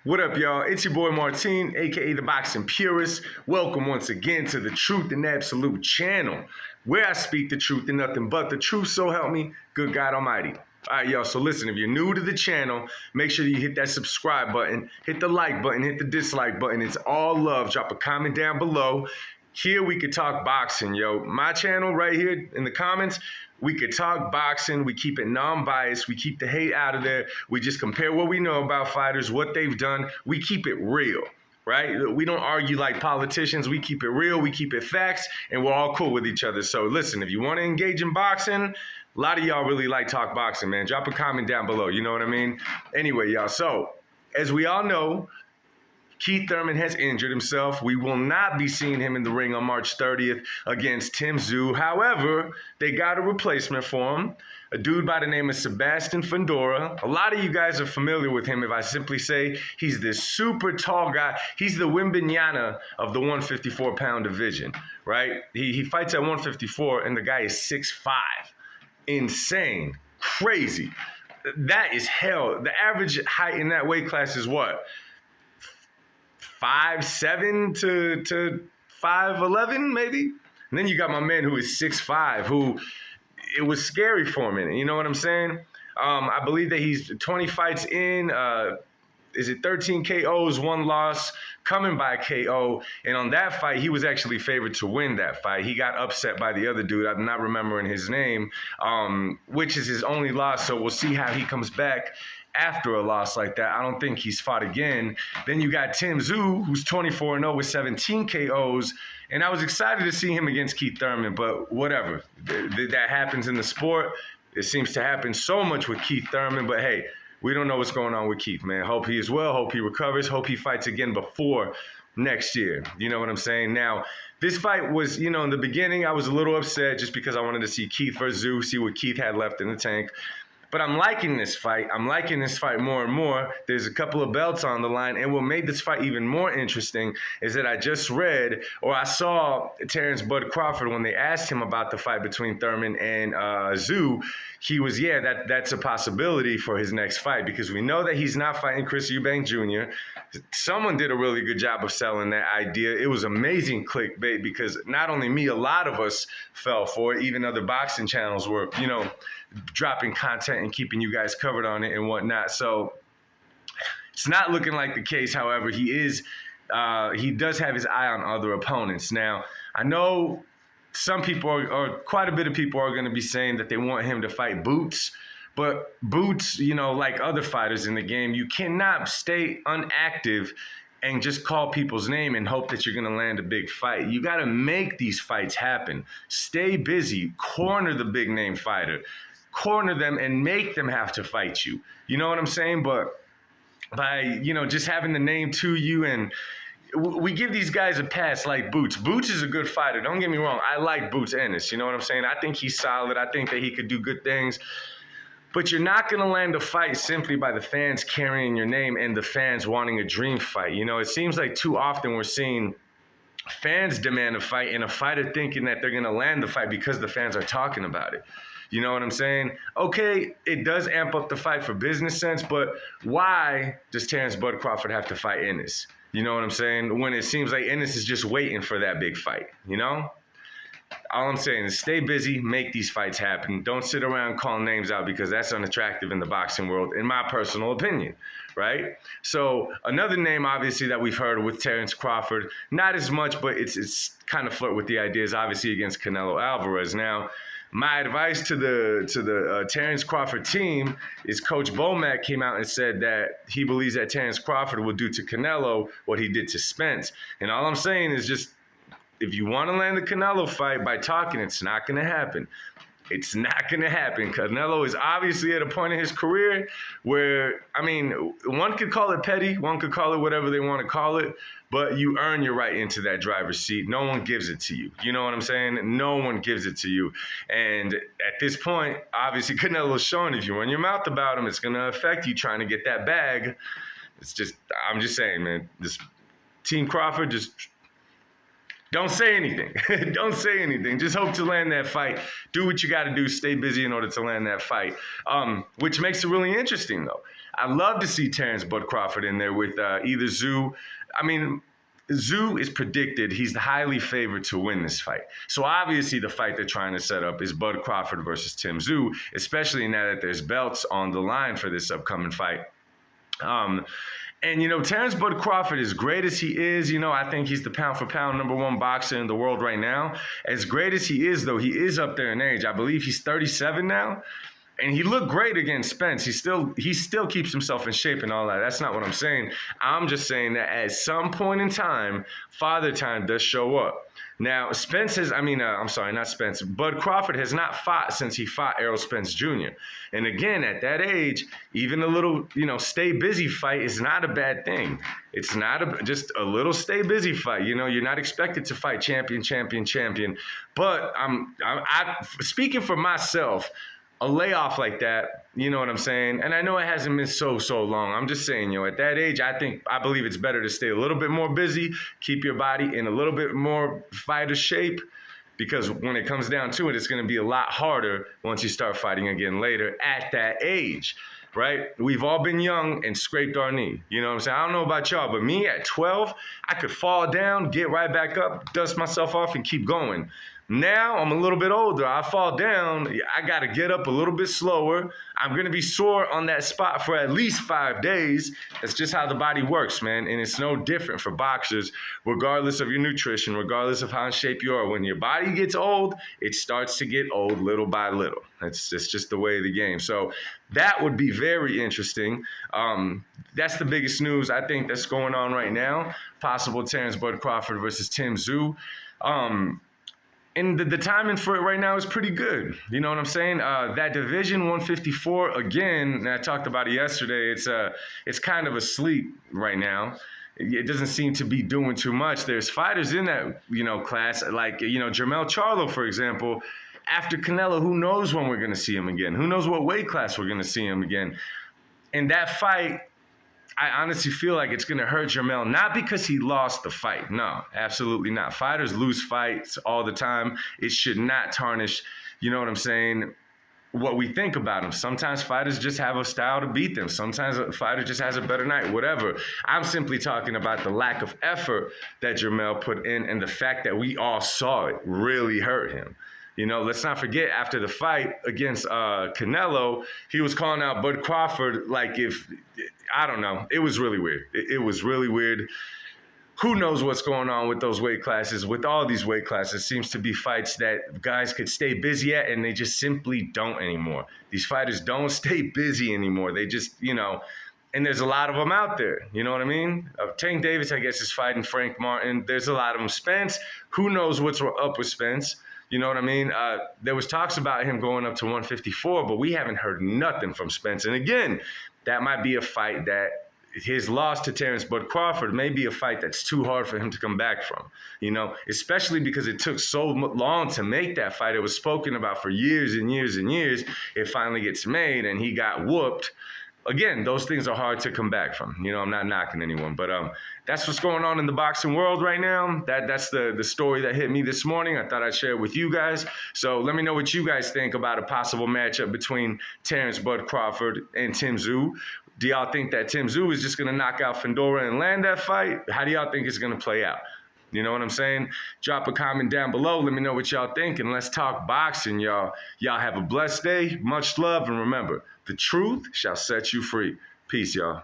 What up, y'all? It's your boy Martine, aka the Boxing Purist. Welcome once again to the Truth and Absolute channel, where I speak the truth and nothing but the truth, so help me, good God Almighty. All right, y'all, so listen, if you're new to the channel, make sure you hit that subscribe button, hit the like button, hit the dislike button. It's all love. Drop a comment down below. Here we could talk boxing, yo. My channel right here in the comments, we could talk boxing. We keep it non-biased. We keep the hate out of there. We just compare what we know about fighters, what they've done. We keep it real, right? We don't argue like politicians. We keep it real. We keep it facts, and we're all cool with each other. So listen, if you want to engage in boxing, a lot of y'all really like talk boxing, man. Drop a comment down below. You know what I mean? Anyway, y'all, so as we all know, Keith Thurman has injured himself. We will not be seeing him in the ring on March 30th against Tszyu. However, they got a replacement for him, a dude by the name of Sebastian Fundora. A lot of you guys are familiar with him if I simply say he's this super tall guy. He's the Wimbignana of the 154-pound division, right? He fights at 154, and the guy is 6'5". Insane. Crazy. That is hell. The average height in that weight class is what? 5'7" to 5'11", maybe. And then you got my man who is 6'5", who it was scary for a minute. You know what I'm saying? I believe that he's 20 fights in. Is it 13 KOs, 1 loss, coming by KO. And on that fight, he was actually favored to win that fight. He got upset by the other dude. I'm not remembering his name, which is his only loss. So we'll see how he comes back after a loss like that. I don't think he's fought again. Then you got Tszyu, who's 24-0 with 17 KOs. And I was excited to see him against Keith Thurman, but whatever. That happens in the sport. It seems to happen so much with Keith Thurman, but hey, we don't know what's going on with Keith, man. Hope he is well, hope he recovers, hope he fights again before next year. You know what I'm saying? Now, this fight was, in the beginning, I was a little upset just because I wanted to see Keith versus Tszyu, see what Keith had left in the tank. But I'm liking this fight. I'm liking this fight more and more. There's a couple of belts on the line. And what made this fight even more interesting is that I just read, or I saw Terence "Bud" Crawford when they asked him about the fight between Thurman and Tszyu. He was, that's a possibility for his next fight because we know that he's not fighting Chris Eubank Jr. Someone did a really good job of selling that idea. It was amazing clickbait because not only me, a lot of us fell for it. Even other boxing channels were, dropping content and keeping you guys covered on it and whatnot. So it's not looking like the case. However, he does have his eye on other opponents. Now, I know some people or quite a bit of people are going to be saying that they want him to fight Boots. But Boots, like other fighters in the game, you cannot stay inactive and just call people's name and hope that you're going to land a big fight. You got to make these fights happen. Stay busy. Corner the big name fighter. Corner them and make them have to fight you. You know what I'm saying? But by, just having the name to you, and we give these guys a pass like Boots. Boots is a good fighter. Don't get me wrong. I like Boots Ennis. You know what I'm saying? I think he's solid. I think that he could do good things. But you're not going to land a fight simply by the fans carrying your name and the fans wanting a dream fight. It seems like too often we're seeing fans demand a fight and a fighter thinking that they're going to land the fight because the fans are talking about it. You know what I'm saying? Okay, it does amp up the fight for business sense, but why does Terence "Bud" Crawford have to fight Ennis? You know what I'm saying? When it seems like Ennis is just waiting for that big fight, All I'm saying is stay busy, make these fights happen. Don't sit around calling names out because that's unattractive in the boxing world, in my personal opinion, right? So another name, obviously, that we've heard with Terence Crawford, not as much, but it's kind of flirt with the ideas, obviously, against Canelo Alvarez. Now, my advice to the Terence Crawford team is Coach Bomac came out and said that he believes that Terence Crawford will do to Canelo what he did to Spence. And all I'm saying is just, if you want to land the Canelo fight by talking, it's not going to happen. It's not going to happen. Canelo is obviously at a point in his career where, one could call it petty, one could call it whatever they want to call it, but you earn your right into that driver's seat. No one gives it to you. You know what I'm saying? No one gives it to you. And at this point, obviously, Canelo's showing if you run your mouth about him, it's going to affect you trying to get that bag. I'm just saying, man, this Team Crawford, just Don't say anything. Don't say anything. Just hope to land that fight. Do what you got to do. Stay busy in order to land that fight. Which makes it really interesting, though. I love to see Terence Bud Crawford in there with either Tszyu. I mean, Tszyu is predicted. He's highly favored to win this fight. So obviously the fight they're trying to set up is Bud Crawford versus Tszyu, especially now that there's belts on the line for this upcoming fight. And, Terence Bud Crawford, as great as he is, I think he's the pound for pound #1 boxer in the world right now. As great as he is, though, he is up there in age. I believe he's 37 now. And he looked great against Spence. He still keeps himself in shape and all that. That's not what I'm saying. I'm just saying that at some point in time, Father Time does show up. Now, Bud Crawford has not fought since he fought Errol Spence Jr. And again, at that age, even a little, stay busy fight is not a bad thing. It's not just a little stay busy fight. You're not expected to fight champion. But speaking for myself, a layoff like that, you know what I'm saying? And I know it hasn't been so long. I'm just saying, at that age, I believe it's better to stay a little bit more busy, keep your body in a little bit more fighter shape, because when it comes down to it, it's going to be a lot harder once you start fighting again later at that age, right? We've all been young and scraped our knee. You know what I'm saying? I don't know about y'all, but me at 12, I could fall down, get right back up, dust myself off, and keep going. Now I'm a little bit older. I fall down. I got to get up a little bit slower. I'm going to be sore on that spot for at least 5 days. That's just how the body works, man. And it's no different for boxers, regardless of your nutrition, regardless of how in shape you are. When your body gets old, it starts to get old little by little. It's just the way of the game. So that would be very interesting. That's the biggest news I think that's going on right now. Possible Terence Bud Crawford versus Tszyu. And the timing for it right now is pretty good. You know what I'm saying? That division 154, again, and I talked about it yesterday, it's kind of asleep right now. It doesn't seem to be doing too much. There's fighters in that, class, like, Jermell Charlo, for example. After Canelo, who knows when we're going to see him again? Who knows what weight class we're going to see him again? And that fight, I honestly feel like it's going to hurt Jermell, not because he lost the fight. No, absolutely not. Fighters lose fights all the time. It should not tarnish, you know what I'm saying, what we think about them. Sometimes fighters just have a style to beat them. Sometimes a fighter just has a better night, whatever. I'm simply talking about the lack of effort that Jermell put in, and the fact that we all saw it really hurt him. Let's not forget, after the fight against Canelo, he was calling out Bud Crawford like I don't know. It was really weird. It was really weird. Who knows what's going on with those weight classes? With all these weight classes, seems to be fights that guys could stay busy at, and they just simply don't anymore. These fighters don't stay busy anymore. They just, and there's a lot of them out there. You know what I mean? Tank Davis, I guess, is fighting Frank Martin. There's a lot of them. Spence, who knows what's up with Spence? You know what I mean? There was talks about him going up to 154, but we haven't heard nothing from Spence. And again, that might be a fight that his loss to Terence Bud Crawford may be a fight that's too hard for him to come back from, especially because it took so long to make that fight. It was spoken about for years and years and years. It finally gets made, and he got whooped. Again, those things are hard to come back from. I'm not knocking anyone, but that's what's going on in the boxing world right now. That's the story that hit me this morning. I thought I'd share it with you guys. So let me know what you guys think about a possible matchup between Terence Bud Crawford and Tszyu. Do y'all think that Tszyu is just going to knock out Fundora and land that fight? How do y'all think it's going to play out? You know what I'm saying? Drop a comment down below. Let me know what y'all think, and let's talk boxing, y'all. Y'all have a blessed day. Much love, and remember, the truth shall set you free. Peace, y'all.